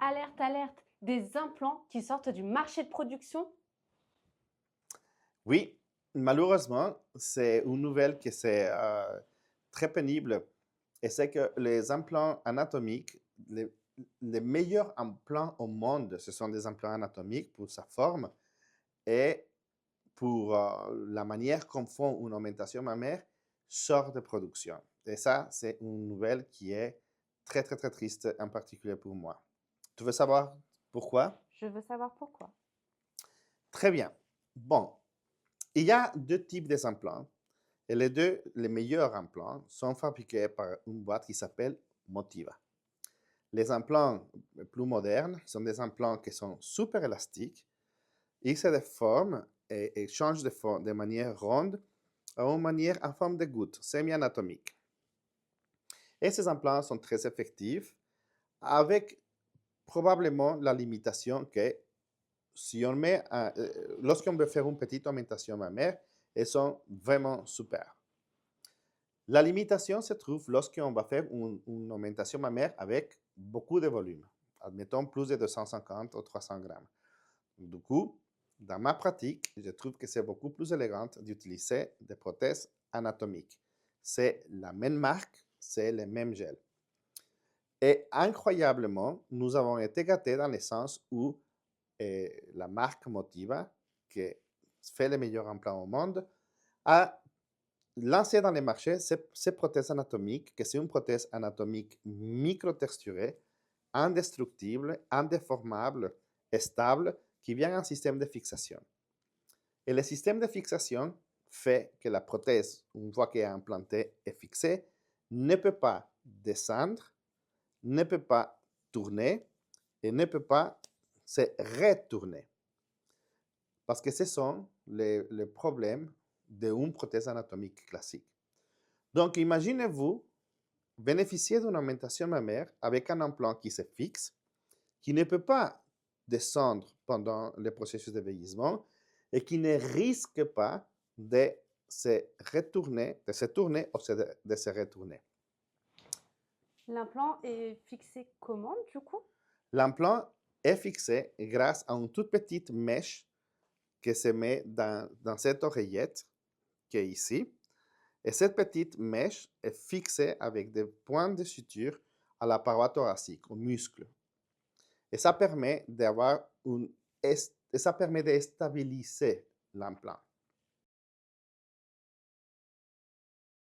Alerte, alerte, des implants qui sortent du marché de production? Oui, malheureusement, c'est une nouvelle qui c'est très pénible. Et c'est que les implants anatomiques, les meilleurs implants au monde, ce sont des implants anatomiques pour sa forme et pour la manière qu'on font une augmentation mammaire, sortent de production. Et ça, c'est une nouvelle qui est très, très, très triste, en particulier pour moi. Tu veux savoir pourquoi? Je veux savoir pourquoi. Très bien. Bon, il y a deux types d'implants. Et les meilleurs implants sont fabriqués par une boîte qui s'appelle Motiva. Les implants plus modernes sont des implants qui sont super élastiques. Ils se déforment et changent de forme de manière ronde à une manière en forme de goutte, semi-anatomique. Et ces implants sont très effectifs avec probablement la limitation que si on met, lorsqu'on veut faire une petite augmentation mammaire, elles sont vraiment super. La limitation se trouve lorsqu'on va faire une augmentation mammaire avec beaucoup de volume. Admettons plus de 250 ou 300 grammes. Du coup, dans ma pratique, je trouve que c'est beaucoup plus élégant d'utiliser des prothèses anatomiques. C'est la même marque, c'est le même gel. Et incroyablement, nous avons été gâtés dans le sens où la marque Motiva, qui fait les meilleurs implants au monde, a lancé dans les marchés ces prothèses anatomiques, que c'est une prothèse anatomique microtexturée, indestructible, indéformable et stable, qui vient en système de fixation. Et le système de fixation fait que la prothèse, une fois qu'elle est implantée et fixée, ne peut pas descendre, ne peut pas tourner et ne peut pas se retourner. Parce que ce sont les problèmes d'une prothèse anatomique classique. Donc, imaginez-vous bénéficier d'une augmentation mammaire avec un implant qui se fixe, qui ne peut pas descendre pendant le processus de vieillissement et qui ne risque pas de se tourner ou de se retourner. L'implant est fixé comment du coup? L'implant est fixé grâce à une toute petite mèche qui se met dans cette oreillette qui est ici. Et cette petite mèche est fixée avec des points de suture à la paroi thoracique, au muscle. Et ça permet de stabiliser l'implant.